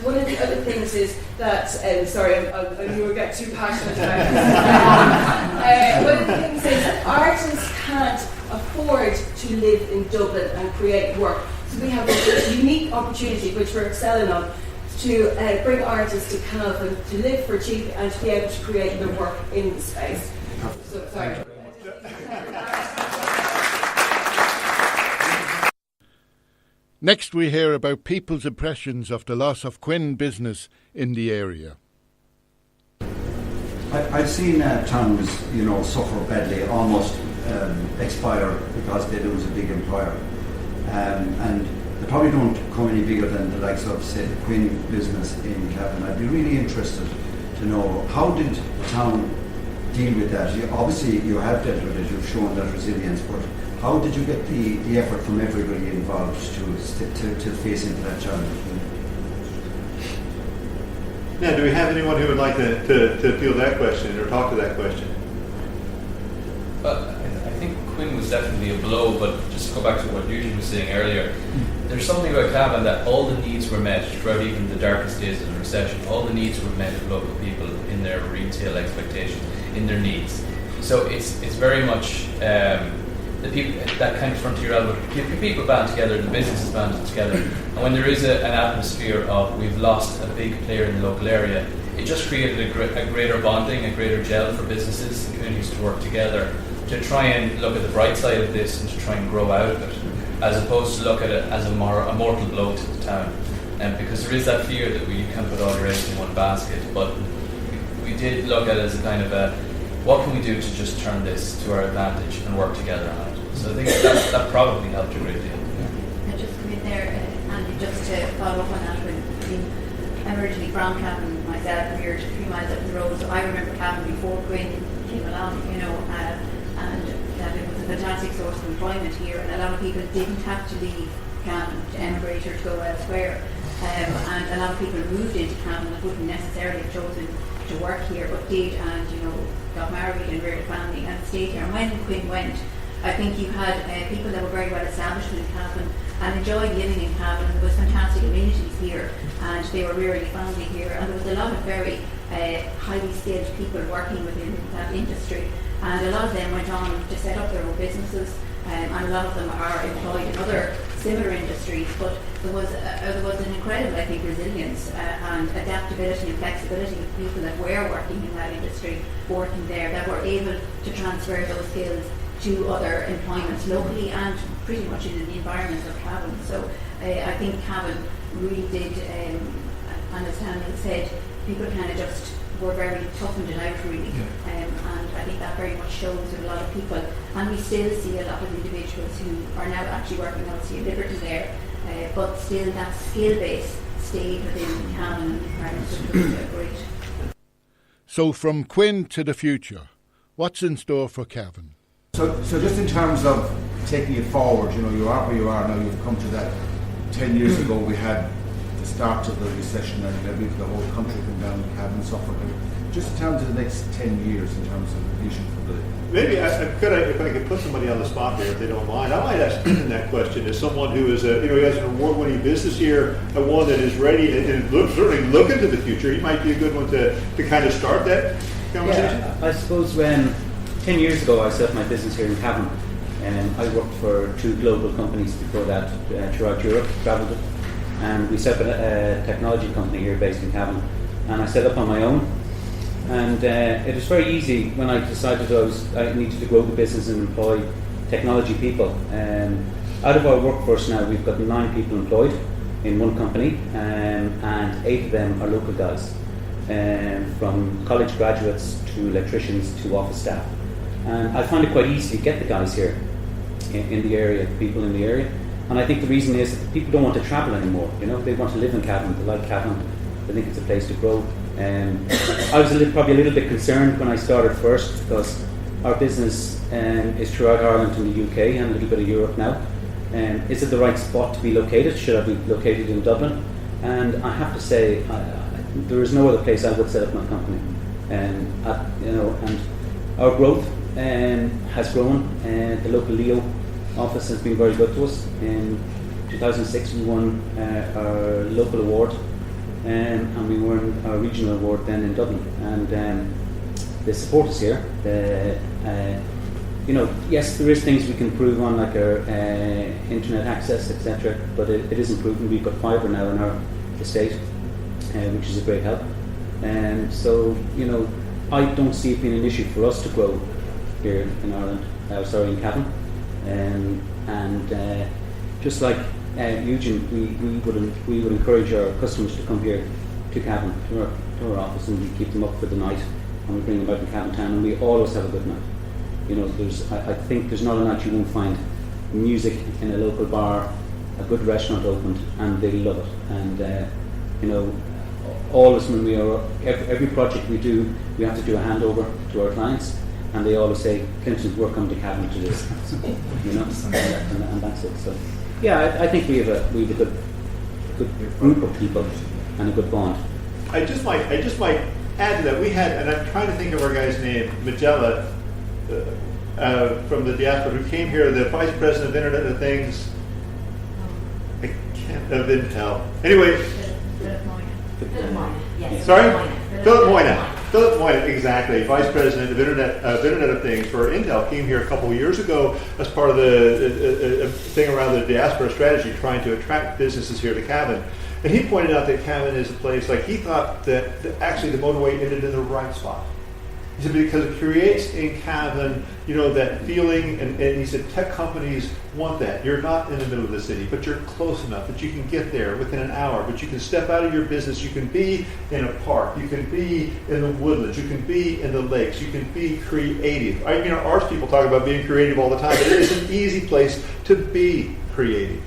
one of the other things is that, sorry, I knew we'd get too passionate about this. One of the things is that artists can't afford to live in Dublin and create work. So we have a unique opportunity, which we're excelling on, to bring artists to Cavan to live for cheap and to be able to create their work in the space. So, sorry. Next we hear about people's impressions of the loss of Quinn business in the area. I've seen towns, suffer badly, almost expire because they lose a big employer. And they probably don't come any bigger than the likes of, say, the Quinn business in Cavan. I'd be really interested to know, how did the town deal with that? Obviously you have dealt with it, you've shown that resilience, but how did you get the effort from everybody involved to face into that challenge? Now, do we have anyone who would like to field that question or talk to that question? I think Quinn was definitely a blow, but just to go back to what Eugene was saying earlier, there's something about Cavan that all the needs were met throughout even the darkest days of the recession. All the needs were met of local people in their retail expectations, in their needs. So it's very much the people, that kind of frontier element. People band together, the businesses band together, and when there is an atmosphere of we've lost a big player in the local area, it just created a greater bonding, a greater gel for businesses and communities to work together to try and look at the bright side of this and to try and grow out of it, as opposed to look at it as a mortal blow to the town. Because there is that fear that you can't put all your eggs in one basket, but we did look at it as a kind of a, what can we do to just turn this to our advantage and work together on it? So I think that probably helped a great deal. Yeah. And just come in there, and just to follow up on that, I'm originally from Cavan myself, we're 3 miles up the road, so I remember Cavan before Quinn came along, and that it was a fantastic source of employment here, and a lot of people didn't have to leave Cavan to emigrate or to go elsewhere. And a lot of people moved into Cavan that wouldn't necessarily have chosen to work here, but did, and got married and reared a family and stayed here. And when Quinn went, I think you had people that were very well established in Cavan and enjoyed living in Cavan. There was fantastic amenities here, and they were rearing a family here, and there was a lot of very highly skilled people working within that industry, and a lot of them went on to set up their own businesses, and a lot of them are employed in other similar industries. But there was an incredible, I think, resilience and adaptability and flexibility of people that were working in that industry, working there, that were able to transfer those skills to other employments locally and pretty much in the environment of Cavan. So I think Cavan really did, and as Daniel said, people kind of just were very toughened it out really, and I think that very much shows with a lot of people, and we still see a lot of individuals who are now actually working obviously at Liberty there, but still that skill base stayed within Cavan and the environment, which was great. So from Quinn to the future, what's in store for Cavan? So just in terms of taking it forward, you are where you are now, you've come to that. 10 years ago we had the start of the recession and the whole country came down, Cavan suffered. Just in terms of the next 10 years, in terms of the vision for the... Maybe if I could put somebody on the spot here, if they don't mind, I might ask that question as someone who is who has an award-winning business here, and one that is ready and certainly look into the future. He might be a good one to kind of start that conversation. Yeah, I suppose when 10 years ago I set up my business here in Cavan, and I worked for 2 global companies before that throughout Europe, travelled it, and we set up a technology company here based in Cavan, and I set up on my own. And it was very easy when I decided I needed to grow the business and employ technology people. Out of our workforce now, we've got 9 people employed in one company, and 8 of them are local guys, from college graduates to electricians to office staff. And I find it quite easy to get the guys here in the area, people in the area. And I think the reason is people don't want to travel anymore. They want to live in Cavan, they like Cavan, they think it's a place to grow. I was probably a little bit concerned when I started first, because our business is throughout Ireland and the UK and a little bit of Europe now. Is it the right spot to be located? Should I be located in Dublin? And I have to say, there is no other place I would set up my company. And our growth has grown. The local Leo office has been very good to us. In 2006 we won our local award and we won our regional award then in Dublin. And they support us here. Yes, there is things we can improve on, like our internet access, etc. But it is improving. We've got fibre now in our estate, which is a great help. And so, I don't see it being an issue for us to grow here in Ireland. In Cavan. And just like Eugene, we would encourage our customers to come here to Cavan, to our office, and we keep them up for the night, and we bring them out in Cavan Town, and we always have a good night. I think there's not a night you won't find music in a local bar, a good restaurant opened, and they love it. And always when every project we do, we have to do a handover to our clients, and they always say, "Clinton, we're coming to Cavan to this," and that's it. So, yeah, I think we have a good group of people and a good bond. I just might add to that. We had, and I'm trying to think of our guy's name, Magella, from the diaspora, who came here, the vice president of Internet of Things, of Intel. Anyway. Sorry? Philip Moyna, exactly. Vice President of Internet of Things for Intel, came here a couple of years ago as part of the thing around the diaspora strategy, trying to attract businesses here to Cavan. And he pointed out that Cavan is a place, like he thought that actually the motorway ended in the right spot. He said because it creates in Cavan, that feeling, and he said tech companies want that. You're not in the middle of the city, but you're close enough that you can get there within an hour, but you can step out of your business, you can be in a park, you can be in the woodlands, you can be in the lakes, you can be creative. Arts people talk about being creative all the time, but it is an easy place to be creative.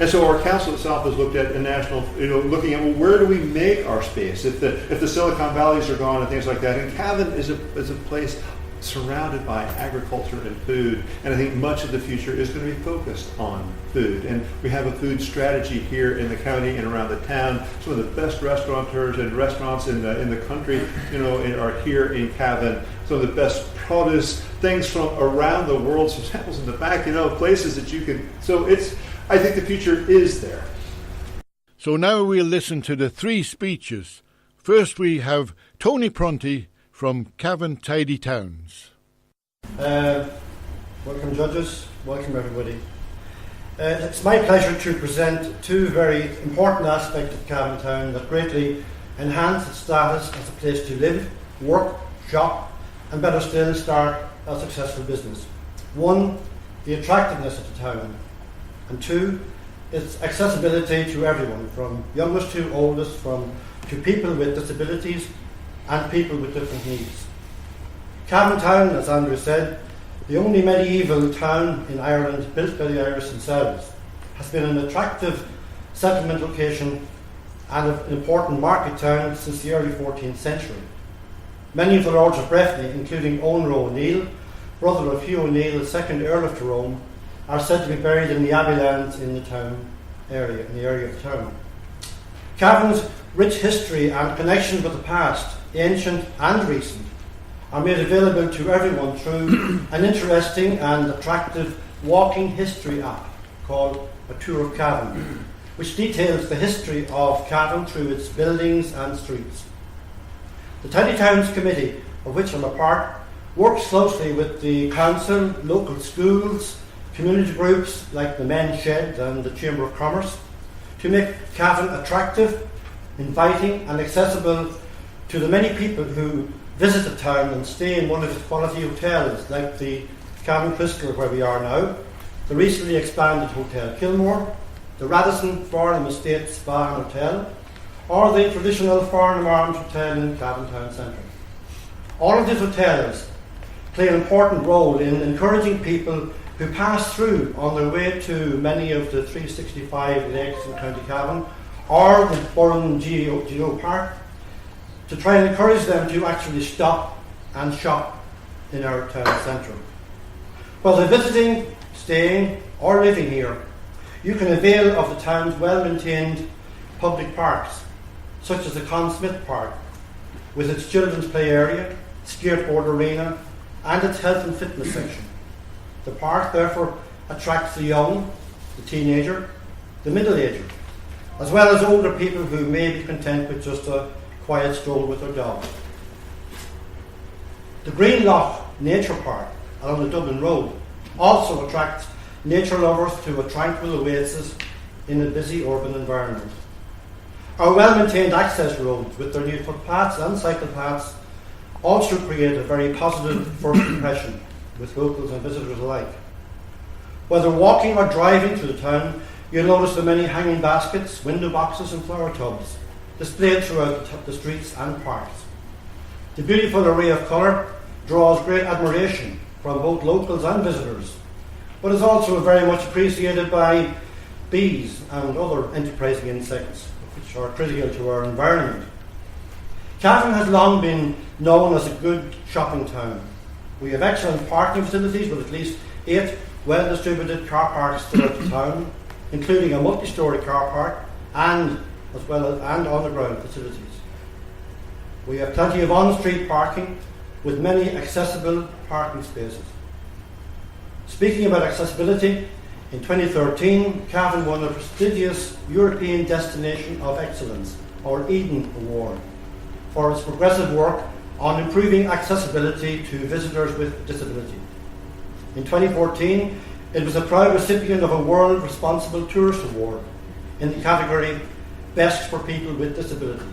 And so our council itself has looked at a national, looking at, where do we make our space if the Silicon Valleys are gone and things like that. And Cavan is a place surrounded by agriculture and food, and I think much of the future is going to be focused on food. And we have a food strategy here in the county and around the town. Some of the best restaurateurs and restaurants in the country, are here in Cavan. Some of the best produce, things from around the world, some samples in the back, places that you can. So I think the future is there. So now we'll listen to the three speeches. First we have Tony Prunty from Cavan Tidy Towns. Welcome judges, welcome everybody. It's my pleasure to present two very important aspects of Cavan Town that greatly enhance its status as a place to live, work, shop, and better still start a successful business. One, the attractiveness of the town. And two, its accessibility to everyone, from youngest to oldest, to people with disabilities and people with different needs. Cavan Town, as Andrew said, the only medieval town in Ireland built by the Irish themselves, has been an attractive settlement location and an important market town since the early 14th century. Many of the lords of Breffni, including Owen O'Neill, brother of Hugh O'Neill, 2nd Earl of Tyrone, are said to be buried in the abbey lands in the area of the town. Cavan's rich history and connection with the past, ancient and recent, are made available to everyone through an interesting and attractive walking history app called A Tour of Cavan, which details the history of Cavan through its buildings and streets. The Tidy Towns Committee, of which I'm a part, works closely with the council, local schools, community groups like the Men's Shed and the Chamber of Commerce to make Cavan attractive, inviting and accessible to the many people who visit the town and stay in one of its quality hotels like the Cavan Crystal where we are now, the recently expanded Hotel Kilmore, the Radisson Farnham Estate Spa and Hotel, or the traditional Farnham Arms Hotel in Cavan Town Centre. All of these hotels play an important role in encouraging people who pass through on their way to many of the 365 lakes in County Cavan or the Burren Geo Park to try and encourage them to actually stop and shop in our town centre. Whether visiting, staying or living here, you can avail of the town's well-maintained public parks, such as the Con Smith Park, with its children's play area, skateboard arena and its health and fitness section. The park therefore attracts the young, the teenager, the middle-ager, as well as older people who may be content with just a quiet stroll with their dog. The Green Loch Nature Park along the Dublin Road also attracts nature lovers to a tranquil oasis in a busy urban environment. Our well-maintained access roads with their new footpaths and cycle paths also create a very positive first impression with locals and visitors alike. Whether walking or driving through the town, you'll notice the many hanging baskets, window boxes and flower tubs displayed throughout the streets and parks. The beautiful array of colour draws great admiration from both locals and visitors, but is also very much appreciated by bees and other enterprising insects which are critical to our environment. Cavan has long been known as a good shopping town. We have excellent parking facilities with at least 8 well-distributed car parks throughout the town, including a multi-storey car park and underground facilities. We have plenty of on-street parking with many accessible parking spaces. Speaking about accessibility, in 2013, Cavan won a prestigious European Destination of Excellence, or Eden Award, for its progressive work on improving accessibility to visitors with disability. In 2014, it was a proud recipient of a World Responsible Tourist Award in the category Best for People with Disabilities.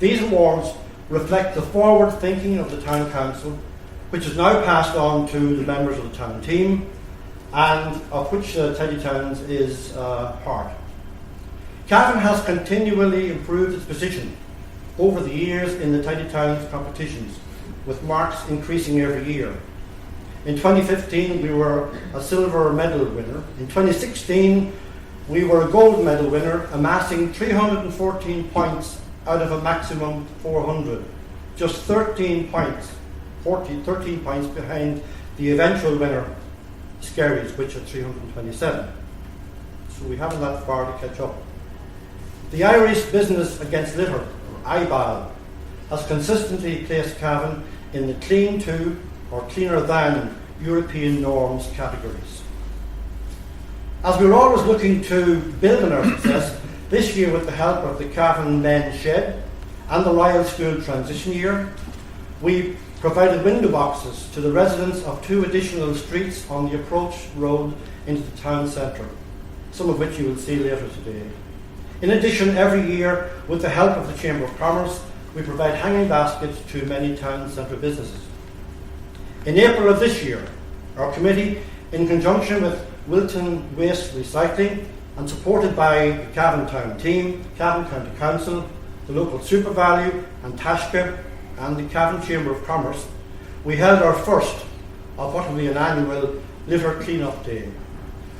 These awards reflect the forward thinking of the Town Council, which is now passed on to the members of the town team, and of which Tidy Towns is part. Cavan has continually improved its position over the years in the Tidy Towns competitions, with marks increasing every year. In 2015, we were a silver medal winner. In 2016, we were a gold medal winner, amassing 314 points out of a maximum 400. Just 13 points behind the eventual winner, Skerries, which are 327. So we haven't that far to catch up. The Irish Business Against Litter, or IBAL, has consistently placed Cavan in the clean to or cleaner than European norms categories. As we're always looking to build on our success, this year with the help of the Cavan Men's Shed and the Royal School Transition Year, we provided window boxes to the residents of 2 additional streets on the approach road into the town centre, some of which you will see later today. In addition, every year, with the help of the Chamber of Commerce, we provide hanging baskets to many town centre businesses. In April of this year, our committee, in conjunction with Wilton Waste Recycling and supported by the Cavan Town team, Cavan County Council, the local SuperValue and Tashka and the Cavan Chamber of Commerce, we held our first of what will be an annual litter clean-up day.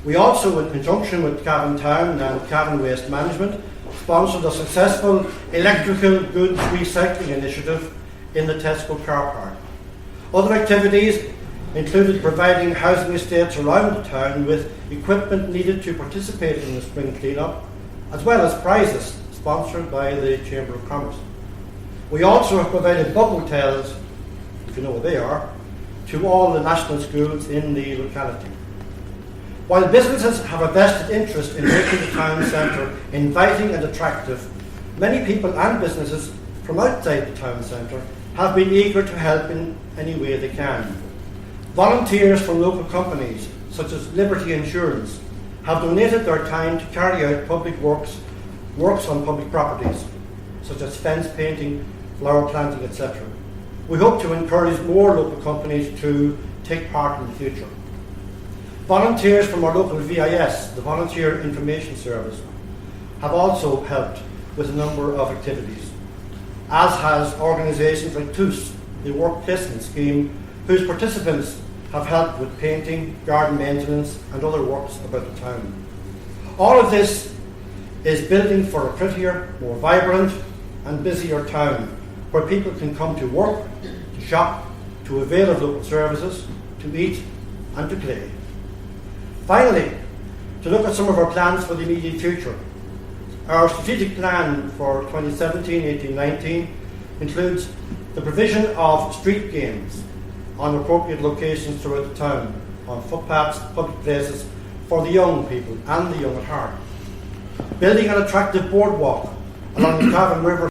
We also, in conjunction with Cavan Town and Cavan Waste Management, sponsored a successful electrical goods recycling initiative in the Tesco car park. Other activities included providing housing estates around the town with equipment needed to participate in the spring clean-up, as well as prizes sponsored by the Chamber of Commerce. We also have provided bug hotels, if you know what they are, to all the national schools in the locality. While businesses have a vested interest in making the town centre inviting and attractive, many people and businesses from outside the town centre have been eager to help in any way they can. Volunteers from local companies, such as Liberty Insurance, have donated their time to carry out public works on public properties, such as fence painting, flower planting, etc. We hope to encourage more local companies to take part in the future. Volunteers from our local VIS, the Volunteer Information Service, have also helped with a number of activities, as has organisations like TOOS, the Work Placement Scheme, whose participants have helped with painting, garden maintenance and other works about the town. All of this is building for a prettier, more vibrant and busier town, where people can come to work, to shop, to avail of local services, to eat and to play. Finally, to look at some of our plans for the immediate future. Our strategic plan for 2017, 18, 19 includes the provision of street games on appropriate locations throughout the town, on footpaths, public places, for the young people and the young at heart. building an attractive boardwalk along the Cavan River